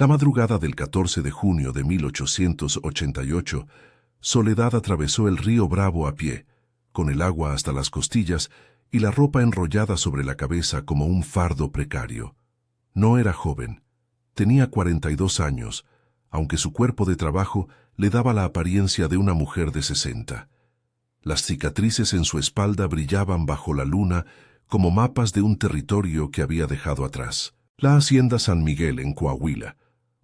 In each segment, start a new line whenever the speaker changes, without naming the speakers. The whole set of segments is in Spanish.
La madrugada del 14 de junio de 1888, Soledad atravesó el río Bravo a pie, con el agua hasta las costillas y la ropa enrollada sobre la cabeza como un fardo precario. No era joven, tenía 42 años, aunque su cuerpo de trabajo le daba la apariencia de una mujer de 60. Las cicatrices en su espalda brillaban bajo la luna como mapas de un territorio que había dejado atrás. La hacienda San Miguel en Coahuila,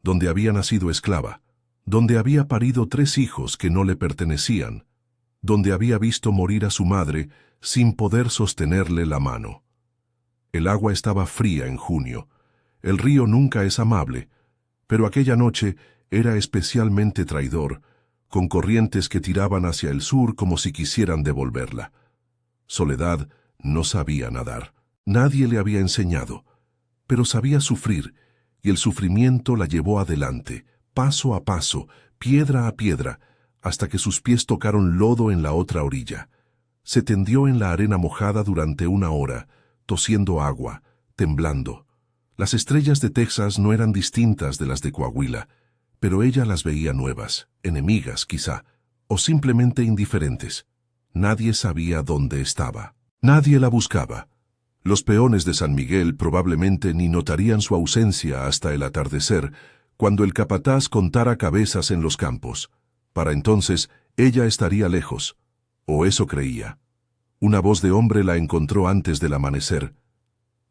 donde había nacido esclava, donde había parido 3 hijos que no le pertenecían, donde había visto morir a su madre sin poder sostenerle la mano. El agua estaba fría en junio. El río nunca es amable, pero aquella noche era especialmente traidor, con corrientes que tiraban hacia el sur como si quisieran devolverla. Soledad no sabía nadar. Nadie le había enseñado, pero sabía sufrir, y el sufrimiento la llevó adelante, paso a paso, piedra a piedra, hasta que sus pies tocaron lodo en la otra orilla. Se tendió en la arena mojada durante 1 hora, tosiendo agua, temblando. Las estrellas de Texas no eran distintas de las de Coahuila, pero ella las veía nuevas, enemigas quizá, o simplemente indiferentes. Nadie sabía dónde estaba. Nadie la buscaba. Los peones de San Miguel probablemente ni notarían su ausencia hasta el atardecer, cuando el capataz contara cabezas en los campos. Para entonces, ella estaría lejos, o eso creía. Una voz de hombre la encontró antes del amanecer.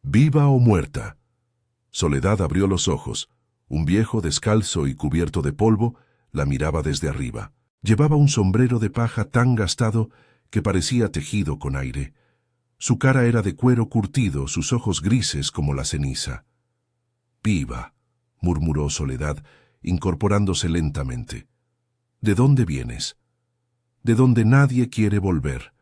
«¿Viva o muerta?» Soledad abrió los ojos. Un viejo descalzo y cubierto de polvo la miraba desde arriba. Llevaba un sombrero de paja tan gastado que parecía tejido con aire. Su cara era de cuero curtido, sus ojos grises como la ceniza. «Viva», murmuró Soledad, incorporándose lentamente. «¿De dónde vienes?» «De donde nadie quiere volver».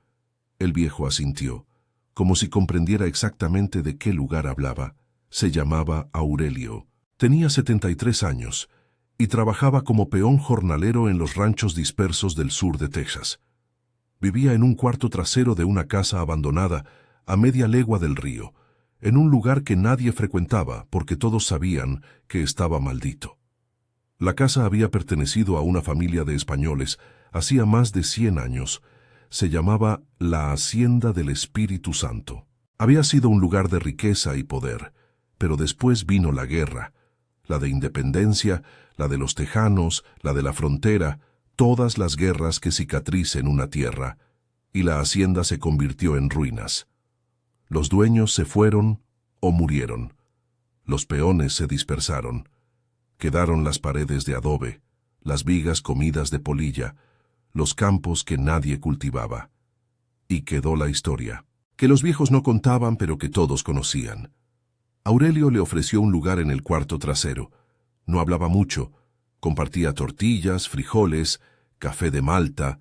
El viejo asintió, como si comprendiera exactamente de qué lugar hablaba. Se llamaba Aurelio. Tenía 73 años y trabajaba como peón jornalero en los ranchos dispersos del sur de Texas. Vivía en un cuarto trasero de una casa abandonada a media legua del río, en un lugar que nadie frecuentaba porque todos sabían que estaba maldito. La casa había pertenecido a una familia de españoles hacía más de 100 años. Se llamaba la Hacienda del Espíritu Santo. Había sido un lugar de riqueza y poder, pero después vino la guerra, la de independencia, la de los tejanos, la de la frontera, todas las guerras que cicatricen una tierra, y la hacienda se convirtió en ruinas. Los dueños se fueron o murieron. Los peones se dispersaron. Quedaron las paredes de adobe, las vigas comidas de polilla, los campos que nadie cultivaba. Y quedó la historia, que los viejos no contaban pero que todos conocían. Aurelio le ofreció un lugar en el cuarto trasero. No hablaba mucho, compartía tortillas, frijoles, café de malta.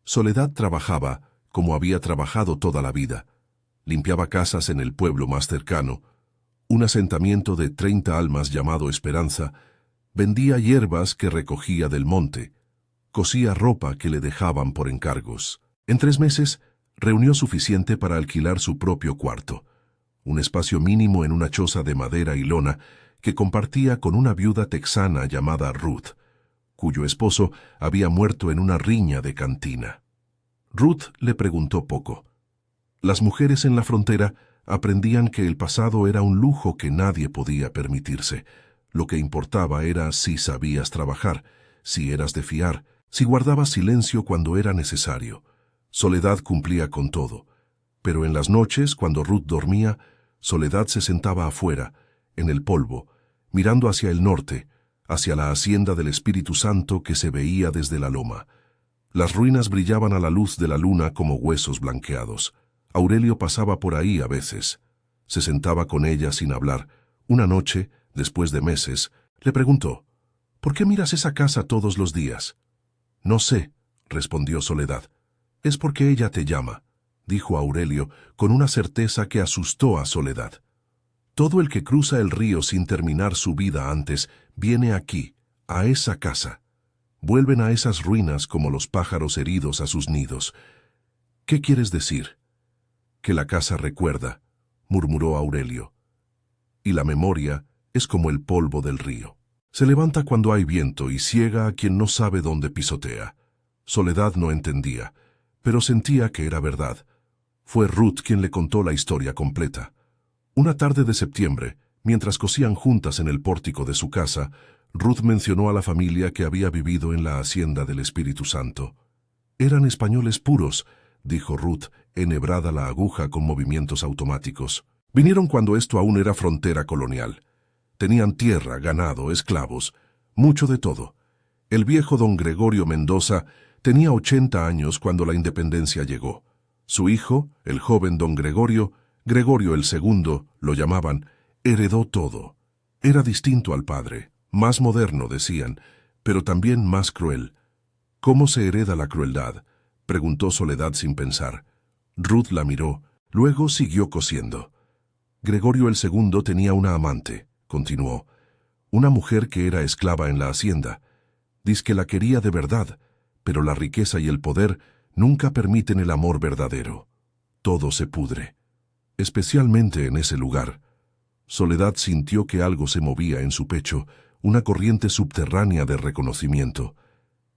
Soledad trabajaba, como había trabajado toda la vida. Limpiaba casas en el pueblo más cercano, un asentamiento de 30 almas llamado Esperanza. Vendía hierbas que recogía del monte. Cosía ropa que le dejaban por encargos. En 3 meses, reunió suficiente para alquilar su propio cuarto, un espacio mínimo en una choza de madera y lona que compartía con una viuda texana llamada Ruth, cuyo esposo había muerto en una riña de cantina. Ruth le preguntó poco. Las mujeres en la frontera aprendían que el pasado era un lujo que nadie podía permitirse. Lo que importaba era si sabías trabajar, si eras de fiar, si guardabas silencio cuando era necesario. Soledad cumplía con todo, pero en las noches, cuando Ruth dormía, Soledad se sentaba afuera, en el polvo, mirando hacia el norte, hacia la hacienda del Espíritu Santo que se veía desde la loma. Las ruinas brillaban a la luz de la luna como huesos blanqueados. Aurelio pasaba por ahí a veces. Se sentaba con ella sin hablar. Una noche, después de meses, le preguntó, «¿Por qué miras esa casa todos los días?» «No sé», respondió Soledad. «Es porque ella te llama», dijo Aurelio con una certeza que asustó a Soledad. «Todo el que cruza el río sin terminar su vida antes viene aquí, a esa casa. Vuelven a esas ruinas como los pájaros heridos a sus nidos». «¿Qué quieres decir?» «Que la casa recuerda», murmuró Aurelio. «Y la memoria es como el polvo del río. Se levanta cuando hay viento y ciega a quien no sabe dónde pisotea. Soledad no entendía, pero sentía que era verdad. Fue Ruth quien le contó la historia completa. Una tarde de septiembre, mientras cosían juntas en el pórtico de su casa, Ruth mencionó a la familia que había vivido en la hacienda del Espíritu Santo. «Eran españoles puros», dijo Ruth, enhebrada la aguja con movimientos automáticos. «Vinieron cuando esto aún era frontera colonial. Tenían tierra, ganado, esclavos, mucho de todo. El viejo don Gregorio Mendoza tenía 80 años cuando la independencia llegó. Su hijo, el joven don Gregorio, Gregorio el segundo, lo llamaban, heredó todo. Era distinto al padre, más moderno, decían, pero también más cruel. «¿Cómo se hereda la crueldad?», preguntó Soledad sin pensar. Ruth la miró, luego siguió cosiendo. «Gregorio el segundo tenía una amante», continuó, «una mujer que era esclava en la hacienda. Diz que la quería de verdad, pero la riqueza y el poder nunca permiten el amor verdadero. Todo se pudre, especialmente en ese lugar». Soledad sintió que algo se movía en su pecho, una corriente subterránea de reconocimiento.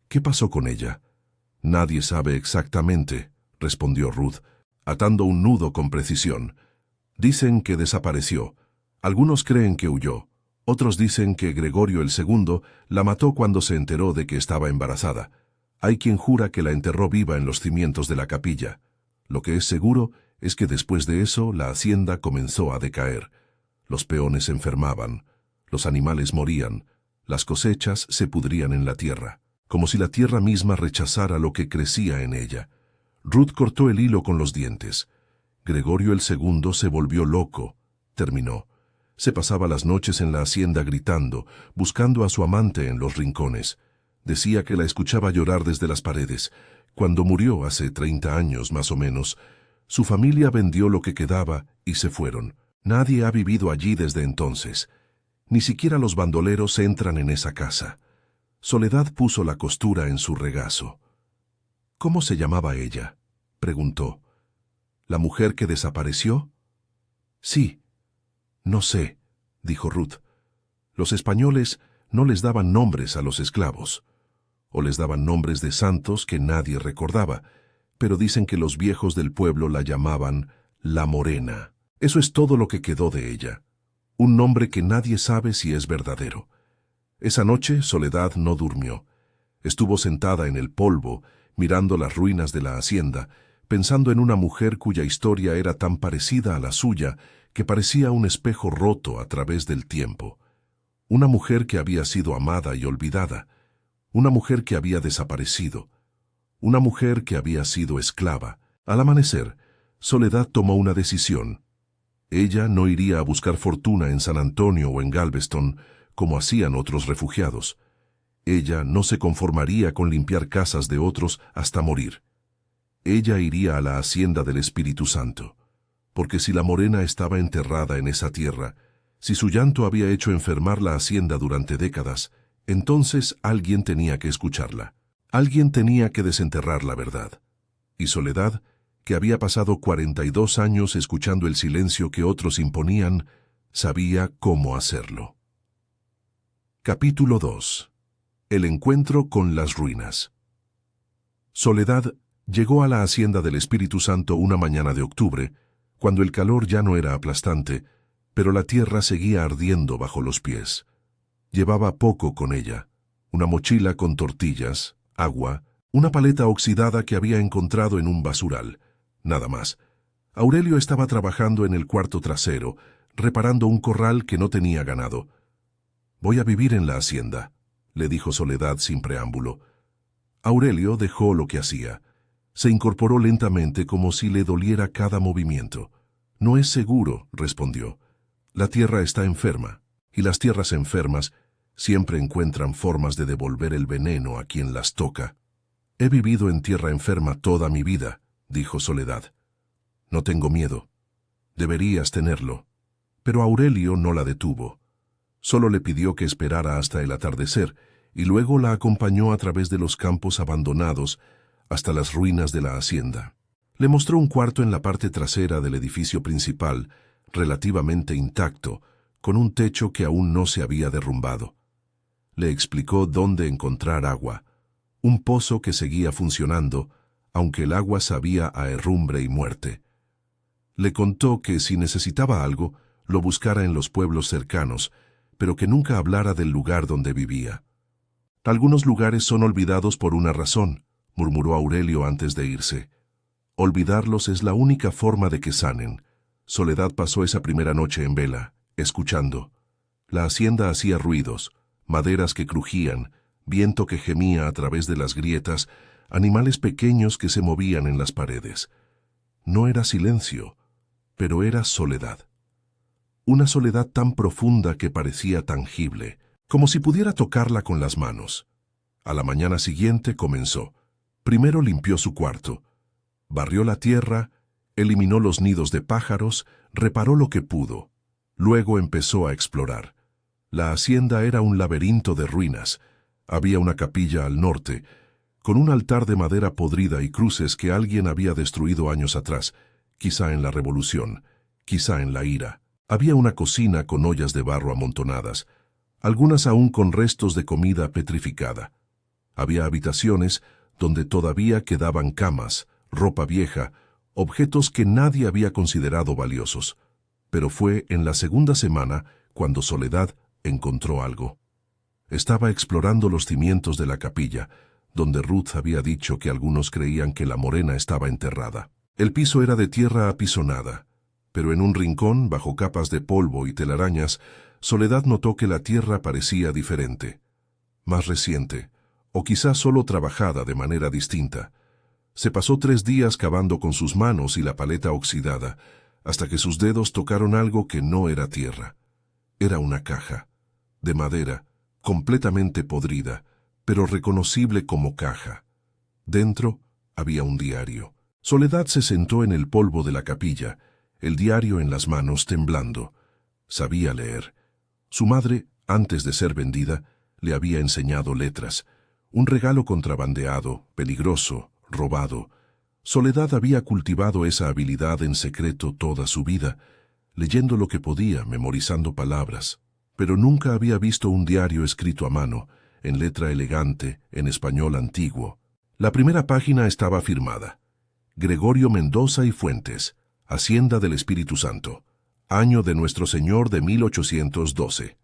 «¿Qué pasó con ella?». «Nadie sabe exactamente», respondió Ruth, atando un nudo con precisión. «Dicen que desapareció. Algunos creen que huyó. Otros dicen que Gregorio el segundo la mató cuando se enteró de que estaba embarazada. Hay quien jura que la enterró viva en los cimientos de la capilla. Lo que es seguro es que después de eso la hacienda comenzó a decaer. Los peones se enfermaban, los animales morían, las cosechas se pudrían en la tierra, como si la tierra misma rechazara lo que crecía en ella». Ruth cortó el hilo con los dientes. «Gregorio el segundo se volvió loco», terminó. «Se pasaba las noches en la hacienda gritando, buscando a su amante en los rincones. Decía que la escuchaba llorar desde las paredes. Cuando murió hace 30 años más o menos, su familia vendió lo que quedaba y se fueron. Nadie ha vivido allí desde entonces. Ni siquiera los bandoleros entran en esa casa». Soledad puso la costura en su regazo. «¿Cómo se llamaba ella?», preguntó. «¿La mujer que desapareció?». «Sí». «No sé», dijo Ruth. «Los españoles no les daban nombres a los esclavos. O les daban nombres de santos que nadie recordaba, pero dicen que los viejos del pueblo la llamaban La Morena. Eso es todo lo que quedó de ella. Un nombre que nadie sabe si es verdadero». Esa noche Soledad no durmió. Estuvo sentada en el polvo, mirando las ruinas de la hacienda, pensando en una mujer cuya historia era tan parecida a la suya que parecía un espejo roto a través del tiempo. Una mujer que había sido amada y olvidada. Una mujer que había desaparecido. Una mujer que había sido esclava. Al amanecer, Soledad tomó una decisión. Ella no iría a buscar fortuna en San Antonio o en Galveston, como hacían otros refugiados. Ella no se conformaría con limpiar casas de otros hasta morir. Ella iría a la hacienda del Espíritu Santo, porque si la morena estaba enterrada en esa tierra, si su llanto había hecho enfermar la hacienda durante décadas, entonces alguien tenía que escucharla. Alguien tenía que desenterrar la verdad. Y Soledad, que había pasado 42 años escuchando el silencio que otros imponían, sabía cómo hacerlo. Capítulo 2. El encuentro con las ruinas. Soledad llegó a la hacienda del Espíritu Santo una mañana de octubre, cuando el calor ya no era aplastante, pero la tierra seguía ardiendo bajo los pies. Llevaba poco con ella: una mochila con tortillas, agua, una paleta oxidada que había encontrado en un basural. Nada más. Aurelio estaba trabajando en el cuarto trasero, reparando un corral que no tenía ganado. «Voy a vivir en la hacienda», le dijo Soledad sin preámbulo. Aurelio dejó lo que hacía. Se incorporó lentamente como si le doliera cada movimiento. «No es seguro», respondió. «La tierra está enferma, y las tierras enfermas siempre encuentran formas de devolver el veneno a quien las toca». «He vivido en tierra enferma toda mi vida», dijo Soledad. «No tengo miedo». «Deberías tenerlo». Pero Aurelio no la detuvo. Solo le pidió que esperara hasta el atardecer y luego la acompañó a través de los campos abandonados hasta las ruinas de la hacienda. Le mostró un cuarto en la parte trasera del edificio principal, relativamente intacto, con un techo que aún no se había derrumbado. Le explicó dónde encontrar agua, un pozo que seguía funcionando, aunque el agua sabía a herrumbre y muerte. Le contó que si necesitaba algo, lo buscara en los pueblos cercanos, pero que nunca hablara del lugar donde vivía. Algunos lugares son olvidados por una razón, murmuró Aurelio antes de irse. Olvidarlos es la única forma de que sanen. Soledad pasó esa primera noche en vela, escuchando. La hacienda hacía ruidos, maderas que crujían, viento que gemía a través de las grietas, animales pequeños que se movían en las paredes. No era silencio, pero era soledad. Una soledad tan profunda que parecía tangible, como si pudiera tocarla con las manos. A la mañana siguiente comenzó. Primero limpió su cuarto, barrió la tierra, eliminó los nidos de pájaros, reparó lo que pudo. Luego empezó a explorar. La hacienda era un laberinto de ruinas. Había una capilla al norte, con un altar de madera podrida y cruces que alguien había destruido años atrás, quizá en la Revolución, quizá en la ira. Había una cocina con ollas de barro amontonadas, algunas aún con restos de comida petrificada. Había habitaciones donde todavía quedaban camas, ropa vieja, objetos que nadie había considerado valiosos. Pero fue en la segunda semana cuando Soledad encontró algo. Estaba explorando los cimientos de la capilla, donde Ruth había dicho que algunos creían que la morena estaba enterrada. El piso era de tierra apisonada, pero en un rincón, bajo capas de polvo y telarañas, Soledad notó que la tierra parecía diferente, más reciente, o quizás solo trabajada de manera distinta. Se pasó 3 días cavando con sus manos y la paleta oxidada, hasta que sus dedos tocaron algo que no era tierra. Era una caja, de madera, completamente podrida, pero reconocible como caja. Dentro había un diario. Soledad se sentó en el polvo de la capilla, el diario en las manos temblando. Sabía leer. Su madre, antes de ser vendida, le había enseñado letras. Un regalo contrabandeado, peligroso, robado. Soledad había cultivado esa habilidad en secreto toda su vida, leyendo lo que podía, memorizando palabras. Pero nunca había visto un diario escrito a mano, en letra elegante, en español antiguo. La primera página estaba firmada. Gregorio Mendoza y Fuentes, Hacienda del Espíritu Santo, año de Nuestro Señor de 1812.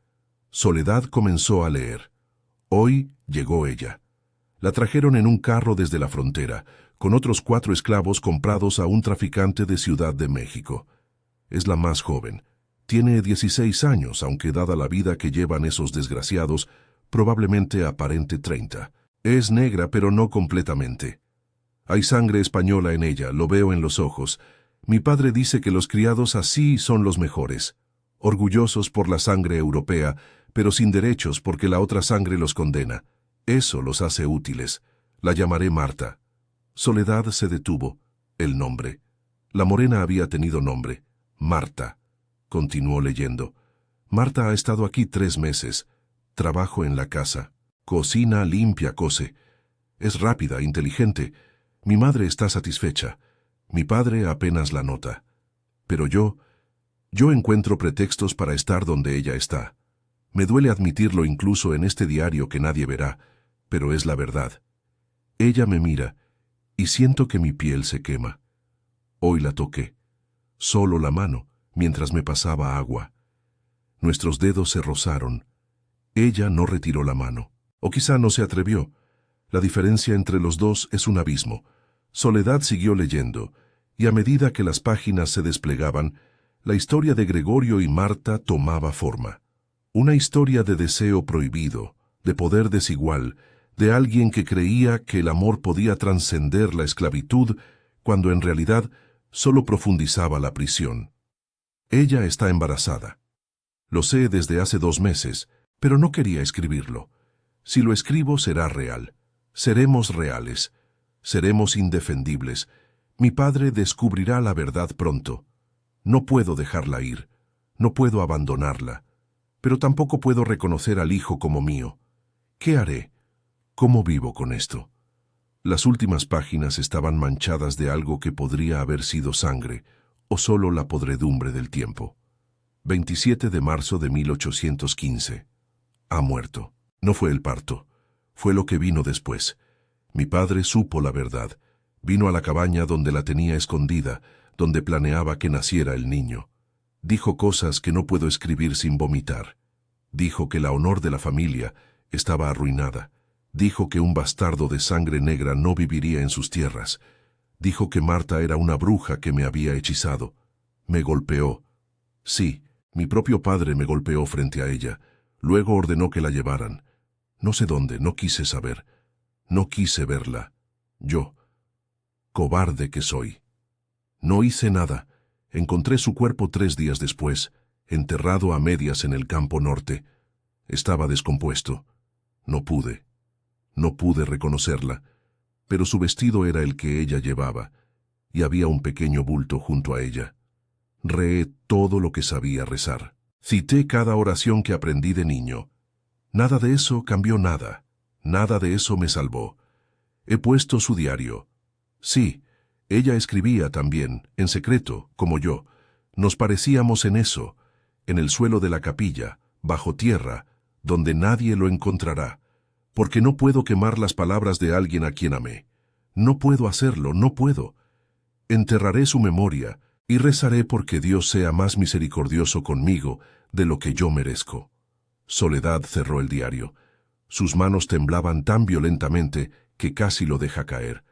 Soledad comenzó a leer. Hoy llegó ella. La trajeron en un carro desde la frontera, con otros 4 esclavos comprados a un traficante de Ciudad de México. Es la más joven. Tiene 16 años, aunque dada la vida que llevan esos desgraciados, probablemente aparente 30. Es negra, pero no completamente. Hay sangre española en ella, lo veo en los ojos. Mi padre dice que los criados así son los mejores, orgullosos por la sangre europea, pero sin derechos porque la otra sangre los condena. Eso los hace útiles. La llamaré Marta. Soledad se detuvo. El nombre. La morena había tenido nombre. Marta. Continuó leyendo. Marta ha estado aquí 3 meses. Trabajo en la casa. Cocina, limpia, cose. Es rápida, inteligente. Mi madre está satisfecha. Mi padre apenas la nota. Pero yo encuentro pretextos para estar donde ella está. Me duele admitirlo incluso en este diario que nadie verá, pero es la verdad. Ella me mira, y siento que mi piel se quema. Hoy la toqué, solo la mano, mientras me pasaba agua. Nuestros dedos se rozaron. Ella no retiró la mano, o quizá no se atrevió. La diferencia entre los dos es un abismo. Soledad siguió leyendo, y a medida que las páginas se desplegaban, la historia de Gregorio y Marta tomaba forma. Una historia de deseo prohibido, de poder desigual, de alguien que creía que el amor podía trascender la esclavitud, cuando en realidad solo profundizaba la prisión. Ella está embarazada. Lo sé desde hace 2 meses, pero no quería escribirlo. Si lo escribo será real. Seremos reales. Seremos indefendibles. Mi padre descubrirá la verdad pronto. No puedo dejarla ir. No puedo abandonarla. Pero tampoco puedo reconocer al hijo como mío. ¿Qué haré? ¿Cómo vivo con esto? Las últimas páginas estaban manchadas de algo que podría haber sido sangre, o solo la podredumbre del tiempo. 27 de marzo de 1815. Ha muerto. No fue el parto, fue lo que vino después. Mi padre supo la verdad. Vino a la cabaña donde la tenía escondida, donde planeaba que naciera el niño. Dijo cosas que no puedo escribir sin vomitar. Dijo que la honor de la familia estaba arruinada. Dijo que un bastardo de sangre negra no viviría en sus tierras. Dijo que Marta era una bruja que me había hechizado. Me golpeó. Sí, mi propio padre me golpeó frente a ella. Luego ordenó que la llevaran. No sé dónde, no quise saber. No quise verla. Yo, cobarde que soy. No hice nada. Encontré su cuerpo 3 días después, enterrado a medias en el campo norte. Estaba descompuesto. No pude reconocerla, pero su vestido era el que ella llevaba, y había un pequeño bulto junto a ella. Reé todo lo que sabía rezar. Cité cada oración que aprendí de niño. Nada de eso cambió nada. Nada de eso me salvó. He puesto su diario. Sí, ella escribía también, en secreto, como yo. Nos parecíamos en eso, en el suelo de la capilla, bajo tierra, donde nadie lo encontrará, porque no puedo quemar las palabras de alguien a quien amé. No puedo hacerlo, no puedo. Enterraré su memoria y rezaré porque Dios sea más misericordioso conmigo de lo que yo merezco. Soledad cerró el diario. Sus manos temblaban tan violentamente que casi lo deja caer.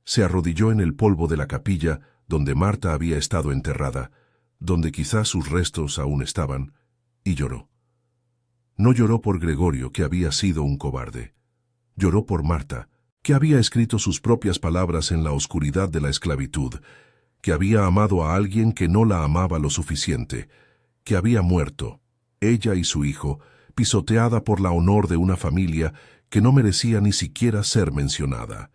Se arrodilló en el polvo de la capilla donde Marta había estado enterrada, donde quizás sus restos aún estaban, y lloró. No lloró por Gregorio, que había sido un cobarde. Lloró por Marta, que había escrito sus propias palabras en la oscuridad de la esclavitud, que había amado a alguien que no la amaba lo suficiente, que había muerto, ella y su hijo, pisoteada por la honor de una familia que no merecía ni siquiera ser mencionada.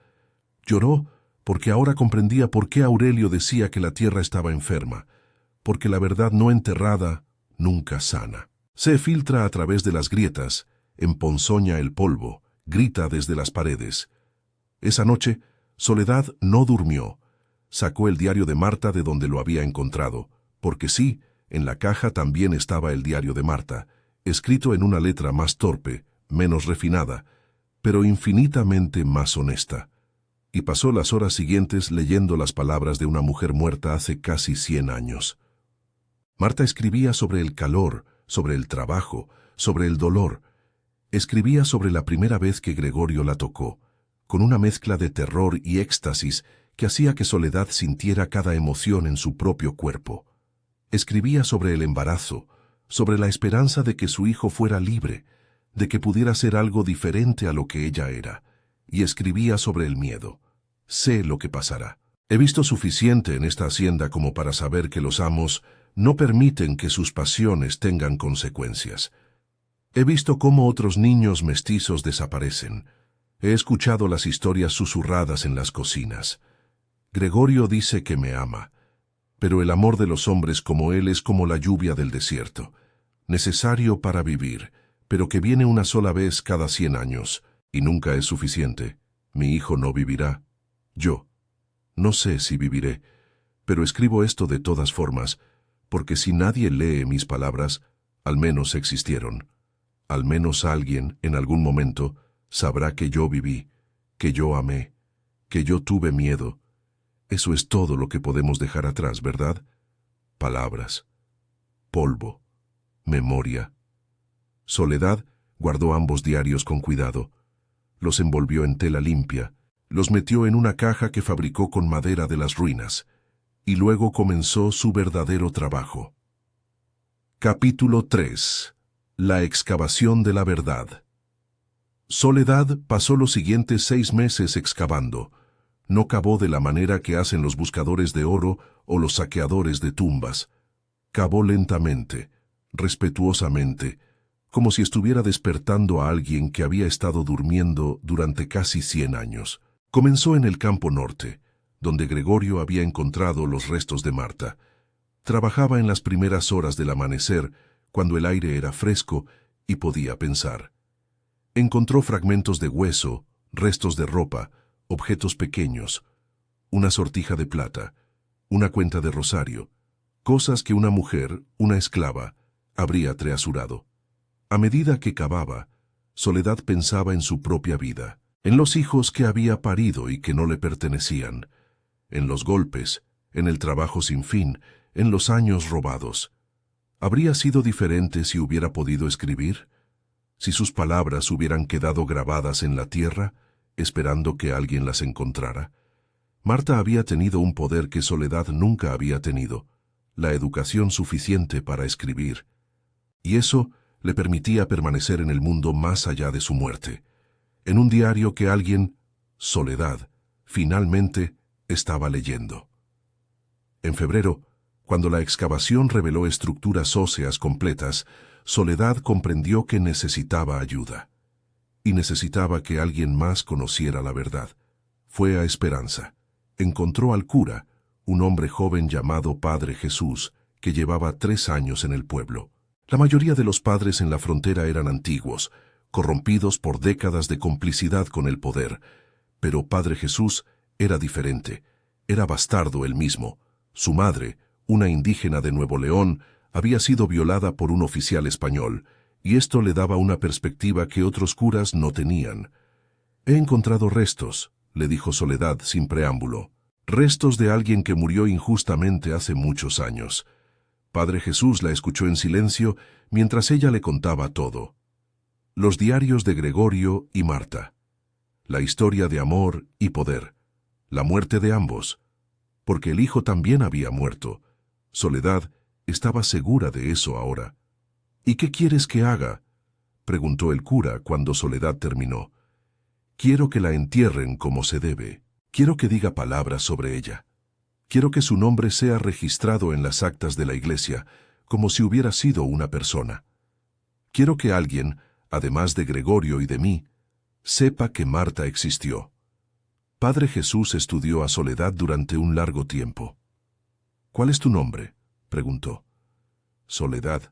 Lloró porque ahora comprendía por qué Aurelio decía que la tierra estaba enferma, porque la verdad no enterrada nunca sana. Se filtra a través de las grietas, emponzoña el polvo, grita desde las paredes. Esa noche, Soledad no durmió. Sacó el diario de Marta de donde lo había encontrado, porque sí, en la caja también estaba el diario de Marta, escrito en una letra más torpe, menos refinada, pero infinitamente más honesta. Y pasó las horas siguientes leyendo las palabras de una mujer muerta hace casi 100 años. Marta escribía sobre el calor, sobre el trabajo, sobre el dolor. Escribía sobre la primera vez que Gregorio la tocó, con una mezcla de terror y éxtasis que hacía que Soledad sintiera cada emoción en su propio cuerpo. Escribía sobre el embarazo, sobre la esperanza de que su hijo fuera libre, de que pudiera ser algo diferente a lo que ella era, y escribía sobre el miedo. Sé lo que pasará. He visto suficiente en esta hacienda como para saber que los amos no permiten que sus pasiones tengan consecuencias. He visto cómo otros niños mestizos desaparecen. He escuchado las historias susurradas en las cocinas. Gregorio dice que me ama, pero el amor de los hombres como él es como la lluvia del desierto, necesario para vivir, pero que viene una sola vez cada 100 años, y nunca es suficiente. Mi hijo no vivirá. Yo no sé si viviré, pero escribo esto de todas formas, porque si nadie lee mis palabras, al menos existieron. Al menos alguien, en algún momento, sabrá que yo viví, que yo amé, que yo tuve miedo. Eso es todo lo que podemos dejar atrás, ¿verdad? Palabras, polvo, memoria. Soledad guardó ambos diarios con cuidado. Los envolvió en tela limpia, los metió en una caja que fabricó con madera de las ruinas, y luego comenzó su verdadero trabajo. Capítulo 3. La excavación de la verdad. Soledad pasó los siguientes 6 meses excavando. No cavó de la manera que hacen los buscadores de oro o los saqueadores de tumbas. Cavó lentamente, respetuosamente, como si estuviera despertando a alguien que había estado durmiendo durante casi 100 años. Comenzó en el campo norte, donde Gregorio había encontrado los restos de Marta. Trabajaba en las primeras horas del amanecer, cuando el aire era fresco y podía pensar. Encontró fragmentos de hueso, restos de ropa, objetos pequeños, una sortija de plata, una cuenta de rosario, cosas que una mujer, una esclava, habría treasurado. A medida que cavaba, Soledad pensaba en su propia vida, en los hijos que había parido y que no le pertenecían, en los golpes, en el trabajo sin fin, en los años robados. ¿Habría sido diferente si hubiera podido escribir? Si sus palabras hubieran quedado grabadas en la tierra, esperando que alguien las encontrara. Marta había tenido un poder que Soledad nunca había tenido, la educación suficiente para escribir. Y eso le permitía permanecer en el mundo más allá de su muerte, en un diario que alguien, Soledad, finalmente estaba leyendo. En febrero, cuando la excavación reveló estructuras óseas completas, Soledad comprendió que necesitaba ayuda. Y necesitaba que alguien más conociera la verdad. Fue a Esperanza. Encontró al cura, un hombre joven llamado Padre Jesús, que llevaba 3 años en el pueblo. La mayoría de los padres en la frontera eran antiguos, corrompidos por décadas de complicidad con el poder. Pero Padre Jesús era diferente. Era bastardo él mismo. Su madre, una indígena de Nuevo León, había sido violada por un oficial español, y esto le daba una perspectiva que otros curas no tenían. «He encontrado restos», le dijo Soledad sin preámbulo. «Restos de alguien que murió injustamente hace muchos años». Padre Jesús la escuchó en silencio mientras ella le contaba todo. Los diarios de Gregorio y Marta. La historia de amor y poder. La muerte de ambos. Porque el hijo también había muerto. Soledad estaba segura de eso ahora. «¿Y qué quieres que haga?», preguntó el cura cuando Soledad terminó. «Quiero que la entierren como se debe. Quiero que diga palabras sobre ella. Quiero que su nombre sea registrado en las actas de la iglesia, como si hubiera sido una persona. Quiero que alguien, además de Gregorio y de mí, sepa que Marta existió». Padre Jesús estudió a Soledad durante un largo tiempo. «¿Cuál es tu nombre?», preguntó. «Soledad».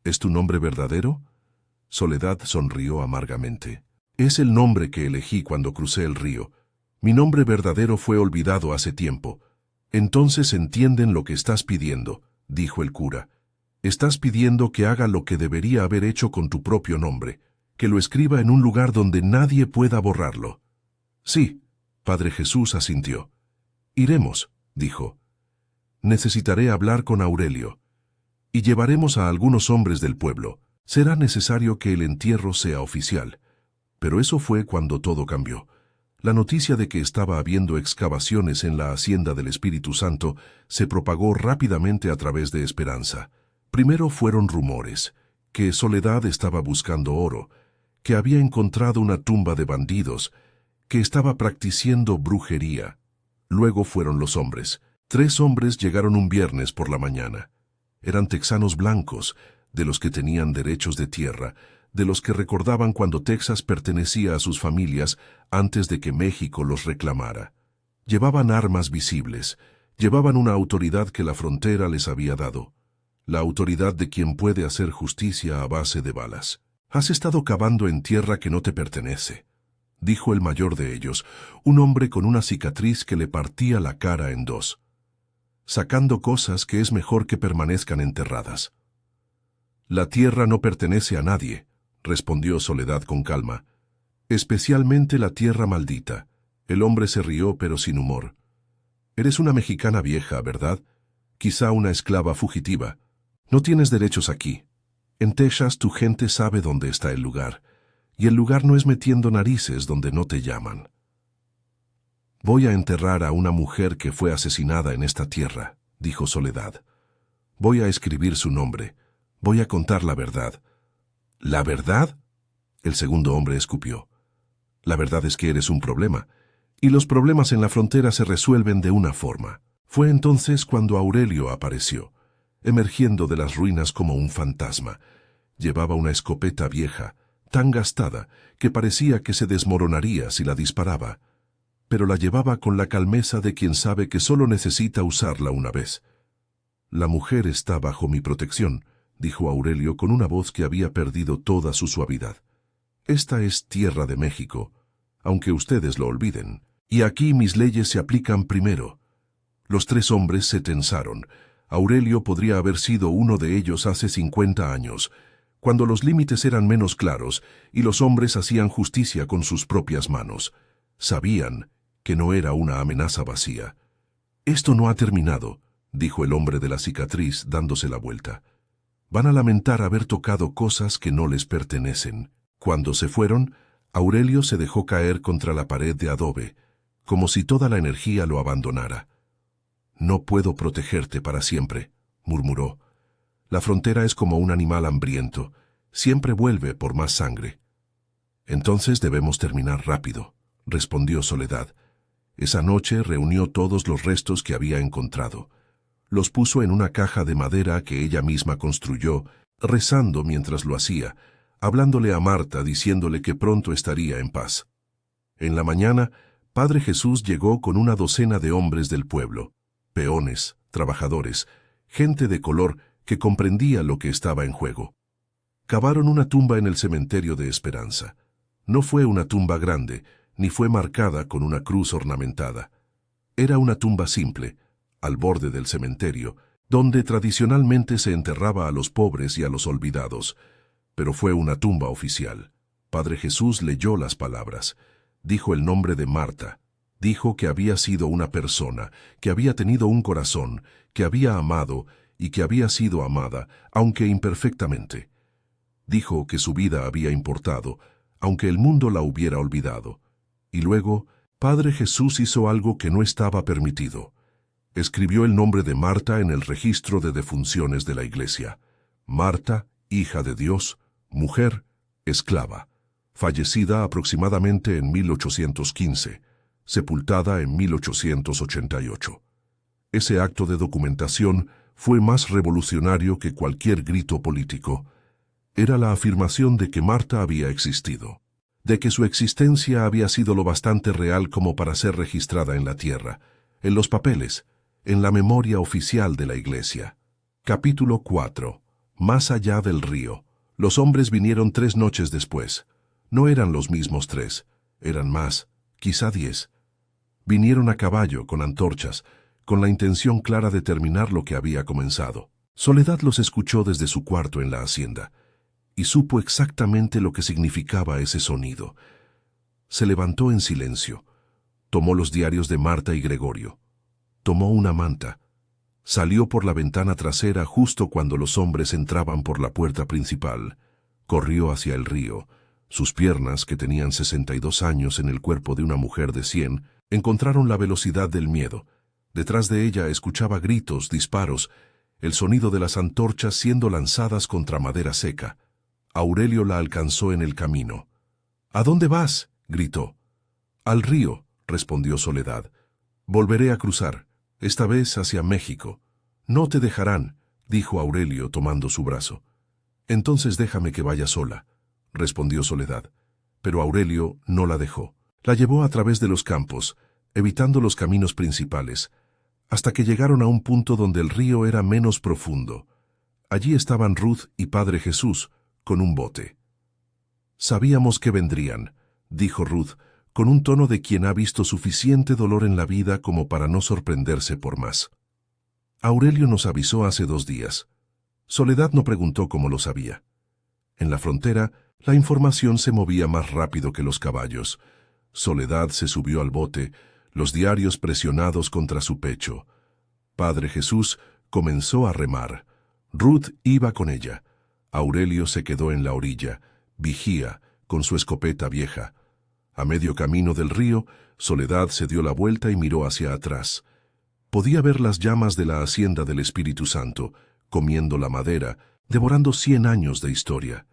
«¿Es tu nombre verdadero?». Soledad sonrió amargamente. «Es el nombre que elegí cuando crucé el río. Mi nombre verdadero fue olvidado hace tiempo». «Entonces entienden lo que estás pidiendo», dijo el cura. «Estás pidiendo que haga lo que debería haber hecho con tu propio nombre, que lo escriba en un lugar donde nadie pueda borrarlo». «Sí», Padre Jesús asintió. «Iremos», dijo. «Necesitaré hablar con Aurelio. Y llevaremos a algunos hombres del pueblo. Será necesario que el entierro sea oficial». Pero eso fue cuando todo cambió. La noticia de que estaba habiendo excavaciones en la hacienda del Espíritu Santo se propagó rápidamente a través de Esperanza. Primero fueron rumores, que Soledad estaba buscando oro, que había encontrado una tumba de bandidos, que estaba practicando brujería. Luego fueron los hombres. 3 hombres llegaron un viernes por la mañana. Eran texanos blancos, de los que tenían derechos de tierra, de los que recordaban cuando Texas pertenecía a sus familias antes de que México los reclamara. Llevaban armas visibles, llevaban una autoridad que la frontera les había dado, la autoridad de quien puede hacer justicia a base de balas. «Has estado cavando en tierra que no te pertenece», dijo el mayor de ellos, un hombre con una cicatriz que le partía la cara en 2. «Sacando cosas que es mejor que permanezcan enterradas». «La tierra no pertenece a nadie», respondió Soledad con calma. «Especialmente la tierra maldita». El hombre se rió, pero sin humor. «Eres una mexicana vieja, ¿verdad? Quizá una esclava fugitiva. No tienes derechos aquí. En Texas tu gente sabe dónde está el lugar, y el lugar no es metiendo narices donde no te llaman». «Voy a enterrar a una mujer que fue asesinada en esta tierra», dijo Soledad. «Voy a escribir su nombre. Voy a contar la verdad». «¿La verdad?», el segundo hombre escupió. «La verdad es que eres un problema, y los problemas en la frontera se resuelven de una forma». Fue entonces cuando Aurelio apareció, emergiendo de las ruinas como un fantasma. Llevaba una escopeta vieja, tan gastada que parecía que se desmoronaría si la disparaba, pero la llevaba con la calmeza de quien sabe que solo necesita usarla una vez. «La mujer está bajo mi protección», dijo Aurelio con una voz que había perdido toda su suavidad. «Esta es tierra de México, aunque ustedes lo olviden, y aquí mis leyes se aplican primero». Los 3 hombres se tensaron. Aurelio podría haber sido uno de ellos hace 50 años, cuando los límites eran menos claros y los hombres hacían justicia con sus propias manos. Sabían que no era una amenaza vacía. «Esto no ha terminado», dijo el hombre de la cicatriz dándose la vuelta. «Van a lamentar haber tocado cosas que no les pertenecen». Cuando se fueron, Aurelio se dejó caer contra la pared de adobe, como si toda la energía lo abandonara. «No puedo protegerte para siempre», murmuró. «La frontera es como un animal hambriento, siempre vuelve por más sangre». «Entonces debemos terminar rápido», respondió Soledad. Esa noche reunió todos los restos que había encontrado. Los puso en una caja de madera que ella misma construyó, rezando mientras lo hacía, hablándole a Marta diciéndole que pronto estaría en paz. En la mañana, Padre Jesús llegó con una docena de hombres del pueblo, peones, trabajadores, gente de color que comprendía lo que estaba en juego. Cavaron una tumba en el cementerio de Esperanza. No fue una tumba grande, ni fue marcada con una cruz ornamentada. Era una tumba simple, al borde del cementerio, donde tradicionalmente se enterraba a los pobres y a los olvidados, pero fue una tumba oficial. Padre Jesús leyó las palabras, dijo el nombre de Marta, dijo que había sido una persona, que había tenido un corazón, que había amado y que había sido amada, aunque imperfectamente. Dijo que su vida había importado, aunque el mundo la hubiera olvidado. Y luego, Padre Jesús hizo algo que no estaba permitido. Escribió el nombre de Marta en el registro de defunciones de la Iglesia. Marta, hija de Dios, mujer, esclava, fallecida aproximadamente en 1815, sepultada en 1888. Ese acto de documentación fue más revolucionario que cualquier grito político. Era la afirmación de que Marta había existido, de que su existencia había sido lo bastante real como para ser registrada en la tierra, en los papeles, en la memoria oficial de la Iglesia. Capítulo 4. Más allá del río. Los hombres vinieron 3 noches después. No eran los mismos 3, eran más, quizá 10. Vinieron a caballo, con antorchas, con la intención clara de terminar lo que había comenzado. Soledad los escuchó desde su cuarto en la hacienda, y supo exactamente lo que significaba ese sonido. Se levantó en silencio, tomó los diarios de Marta y Gregorio, tomó una manta, salió por la ventana trasera justo cuando los hombres entraban por la puerta principal, corrió hacia el río. Sus piernas, que tenían 62 años en el cuerpo de una mujer de 100, encontraron la velocidad del miedo. Detrás de ella escuchaba gritos, disparos, el sonido de las antorchas siendo lanzadas contra madera seca. Aurelio la alcanzó en el camino. «¿A dónde vas?», gritó. «Al río», respondió Soledad. «Volveré a cruzar, esta vez hacia México». «No te dejarán», dijo Aurelio tomando su brazo. «Entonces déjame que vaya sola», respondió Soledad. Pero Aurelio no la dejó. La llevó a través de los campos, evitando los caminos principales, hasta que llegaron a un punto donde el río era menos profundo. Allí estaban Ruth y Padre Jesús, con un bote. «Sabíamos que vendrían», dijo Ruth, con un tono de quien ha visto suficiente dolor en la vida como para no sorprenderse por más. «Aurelio nos avisó hace 2 días». Soledad no preguntó cómo lo sabía. En la frontera, la información se movía más rápido que los caballos. Soledad se subió al bote, los diarios presionados contra su pecho. Padre Jesús comenzó a remar. Ruth iba con ella. Aurelio se quedó en la orilla, vigía, con su escopeta vieja. A medio camino del río, Soledad se dio la vuelta y miró hacia atrás. Podía ver las llamas de la hacienda del Espíritu Santo, comiendo la madera, devorando 100 años de historia.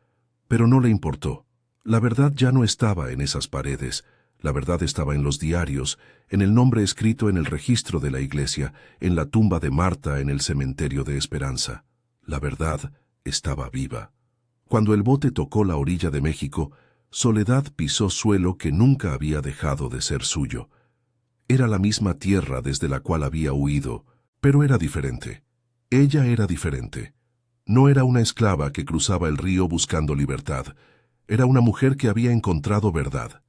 Pero no le importó. La verdad ya no estaba en esas paredes. La verdad estaba en los diarios, en el nombre escrito en el registro de la Iglesia, en la tumba de Marta en el cementerio de Esperanza. La verdad estaba viva. Cuando el bote tocó la orilla de México, Soledad pisó suelo que nunca había dejado de ser suyo. Era la misma tierra desde la cual había huido, pero era diferente. Ella era diferente. No era una esclava que cruzaba el río buscando libertad. Era una mujer que había encontrado verdad.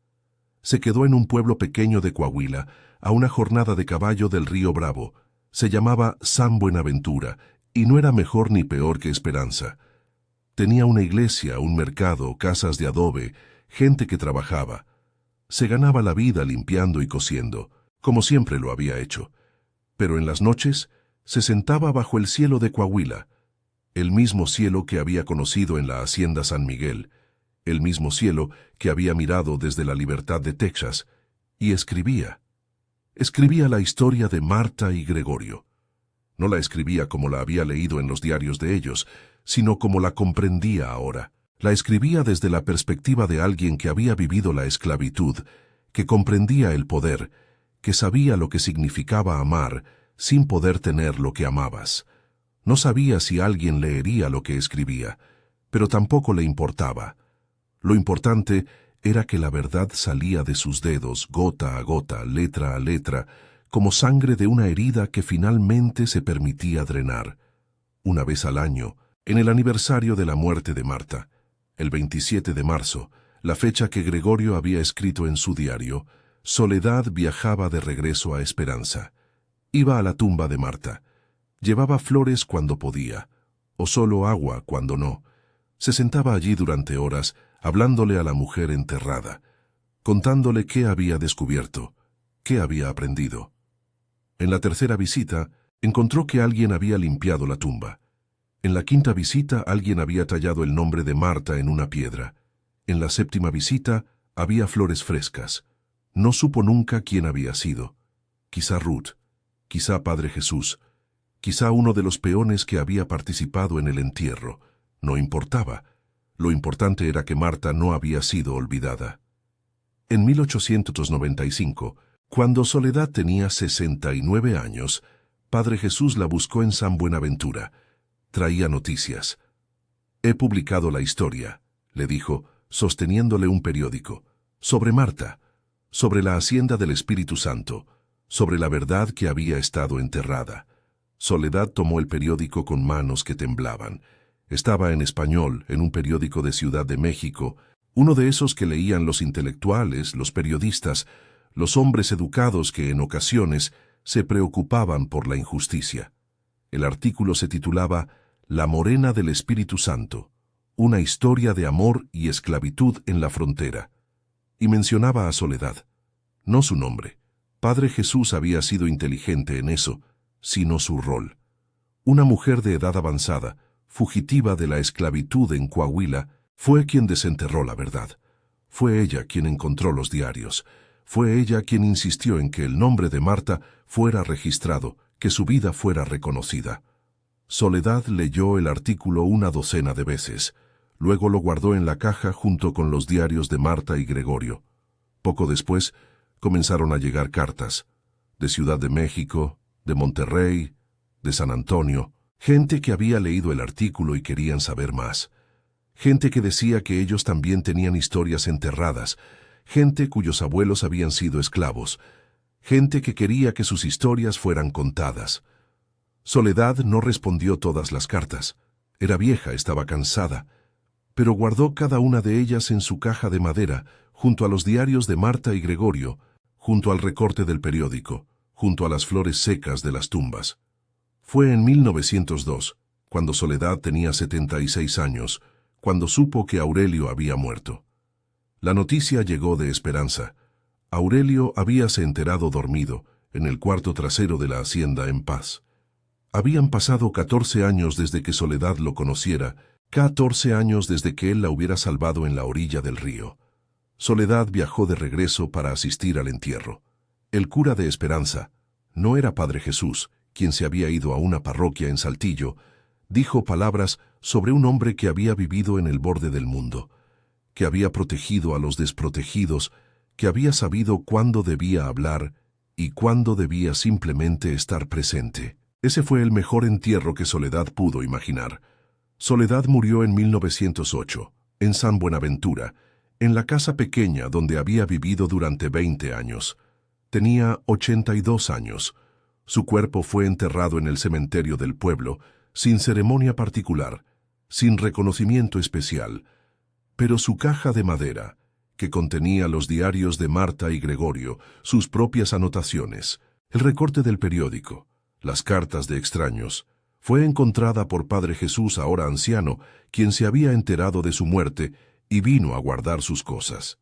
Se quedó en un pueblo pequeño de Coahuila, a una jornada de caballo del río Bravo. Se llamaba San Buenaventura, y no era mejor ni peor que Esperanza. Tenía una iglesia, un mercado, casas de adobe, gente que trabajaba. Se ganaba la vida limpiando y cosiendo, como siempre lo había hecho. Pero en las noches se sentaba bajo el cielo de Coahuila, el mismo cielo que había conocido en la hacienda San Miguel, el mismo cielo que había mirado desde la Libertad de Texas, y escribía. Escribía la historia de Marta y Gregorio. No la escribía como la había leído en los diarios de ellos, sino como la comprendía ahora. La escribía desde la perspectiva de alguien que había vivido la esclavitud, que comprendía el poder, que sabía lo que significaba amar sin poder tener lo que amabas. No sabía si alguien leería lo que escribía, pero tampoco le importaba. Lo importante era que la verdad salía de sus dedos, gota a gota, letra a letra, como sangre de una herida que finalmente se permitía drenar. Una vez al año, en el aniversario de la muerte de Marta, el 27 de marzo, la fecha que Gregorio había escrito en su diario, Soledad viajaba de regreso a Esperanza. Iba a la tumba de Marta. Llevaba flores cuando podía, o solo agua cuando no. Se sentaba allí durante horas, hablándole a la mujer enterrada, contándole qué había descubierto, qué había aprendido. En la tercera visita, encontró que alguien había limpiado la tumba. En la quinta visita, alguien había tallado el nombre de Marta en una piedra. En la séptima visita, había flores frescas. No supo nunca quién había sido. Quizá Ruth, quizá Padre Jesús, quizá uno de los peones que había participado en el entierro. No importaba. Lo importante era que Marta no había sido olvidada. En 1895, cuando Soledad tenía 69 años, Padre Jesús la buscó en San Buenaventura. Traía noticias. «He publicado la historia», le dijo, sosteniéndole un periódico, «sobre Marta, sobre la hacienda del Espíritu Santo, sobre la verdad que había estado enterrada». Soledad tomó el periódico con manos que temblaban. Estaba en español, en un periódico de Ciudad de México, uno de esos que leían los intelectuales, los periodistas, los hombres educados que en ocasiones se preocupaban por la injusticia. El artículo se titulaba «La morena del Espíritu Santo, una historia de amor y esclavitud en la frontera», y mencionaba a Soledad, no su nombre. Padre Jesús había sido inteligente en eso, sino su rol. Una mujer de edad avanzada, fugitiva de la esclavitud en Coahuila, fue quien desenterró la verdad. Fue ella quien encontró los diarios. Fue ella quien insistió en que el nombre de Marta fuera registrado, que su vida fuera reconocida. Soledad leyó el artículo una docena de veces. Luego lo guardó en la caja junto con los diarios de Marta y Gregorio. Poco después, comenzaron a llegar cartas. De Ciudad de México, de Monterrey, de San Antonio. Gente que había leído el artículo y querían saber más. Gente que decía que ellos también tenían historias enterradas. Gente cuyos abuelos habían sido esclavos. Gente que quería que sus historias fueran contadas. Soledad no respondió todas las cartas. Era vieja, estaba cansada. Pero guardó cada una de ellas en su caja de madera, junto a los diarios de Marta y Gregorio, junto al recorte del periódico, junto a las flores secas de las tumbas. Fue en 1902, cuando Soledad tenía 76 años, cuando supo que Aurelio había muerto. La noticia llegó de Esperanza. Aurelio habíase enterado dormido, en el cuarto trasero de la hacienda en paz. Habían pasado 14 años desde que Soledad lo conociera, 14 años desde que él la hubiera salvado en la orilla del río. Soledad viajó de regreso para asistir al entierro. El cura de Esperanza, no era Padre Jesús, quien se había ido a una parroquia en Saltillo, dijo palabras sobre un hombre que había vivido en el borde del mundo, que había protegido a los desprotegidos, que había sabido cuándo debía hablar y cuándo debía simplemente estar presente. Ese fue el mejor entierro que Soledad pudo imaginar. Soledad murió en 1908, en San Buenaventura, en la casa pequeña donde había vivido durante 20 años. Tenía 82 años. Su cuerpo fue enterrado en el cementerio del pueblo, sin ceremonia particular, sin reconocimiento especial. Pero su caja de madera, que contenía los diarios de Marta y Gregorio, sus propias anotaciones, el recorte del periódico, las cartas de extraños, Fue encontrada por Padre Jesús, ahora anciano, quien se había enterado de su muerte y vino a guardar sus cosas.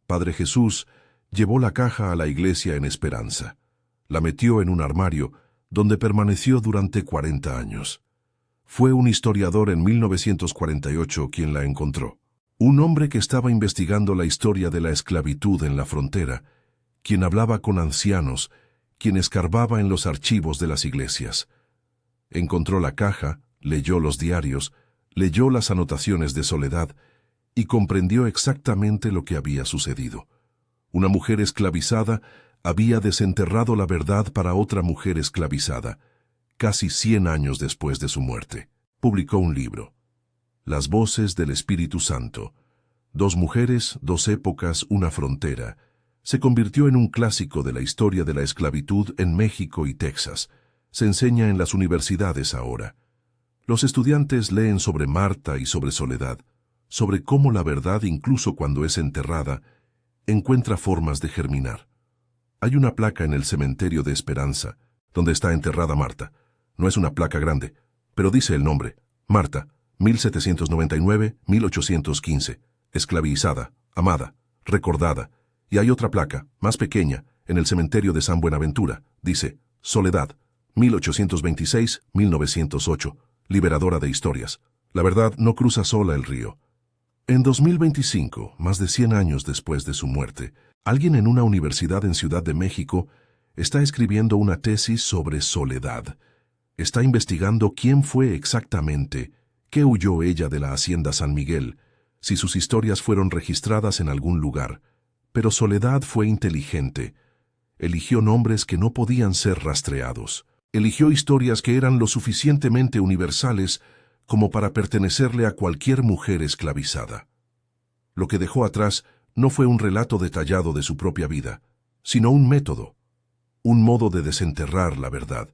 Padre Jesús llevó la caja a la iglesia en esperanza. La metió en un armario, donde permaneció durante 40 años. Fue un historiador en 1948 quien la encontró. Un hombre que estaba investigando la historia de la esclavitud en la frontera, quien hablaba con ancianos, quien escarbaba en los archivos de las iglesias. Encontró la caja, leyó los diarios, leyó las anotaciones de Soledad y comprendió exactamente lo que había sucedido. Una mujer esclavizada había desenterrado la verdad para otra mujer esclavizada, casi 100 años después de su muerte. Publicó un libro, Las voces del Espíritu Santo. 2 mujeres, 2 épocas, una frontera. Se convirtió en un clásico de la historia de la esclavitud en México y Texas. Se enseña en las universidades ahora. Los estudiantes leen sobre Marta y sobre Soledad, sobre cómo la verdad, incluso cuando es enterrada, encuentra formas de germinar. Hay una placa en el cementerio de Esperanza, donde está enterrada Marta. No es una placa grande, pero dice el nombre, Marta, 1799-1815, esclavizada, amada, recordada. Y hay otra placa, más pequeña, en el cementerio de San Buenaventura. Dice, Soledad, 1826-1908, liberadora de historias. La verdad no cruza sola el río. En 2025, más de 100 años después de su muerte, alguien en una universidad en Ciudad de México está escribiendo una tesis sobre Soledad. Está investigando quién fue exactamente, qué huyó ella de la hacienda San Miguel, si sus historias fueron registradas en algún lugar. Pero Soledad fue inteligente. Eligió nombres que no podían ser rastreados. Eligió historias que eran lo suficientemente universales como para pertenecerle a cualquier mujer esclavizada. Lo que dejó atrás no fue un relato detallado de su propia vida, sino un método, un modo de desenterrar la verdad,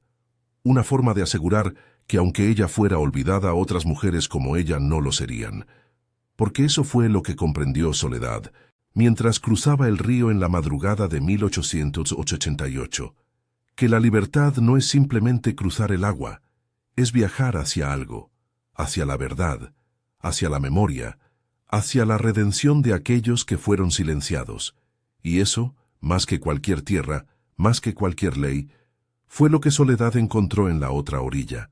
una forma de asegurar que aunque ella fuera olvidada, otras mujeres como ella no lo serían. Porque eso fue lo que comprendió Soledad mientras cruzaba el río en la madrugada de 1888, que la libertad no es simplemente cruzar el agua, es viajar hacia algo, hacia la verdad, hacia la memoria, hacia la redención de aquellos que fueron silenciados. Y eso, más que cualquier tierra, más que cualquier ley, fue lo que Soledad encontró en la otra orilla.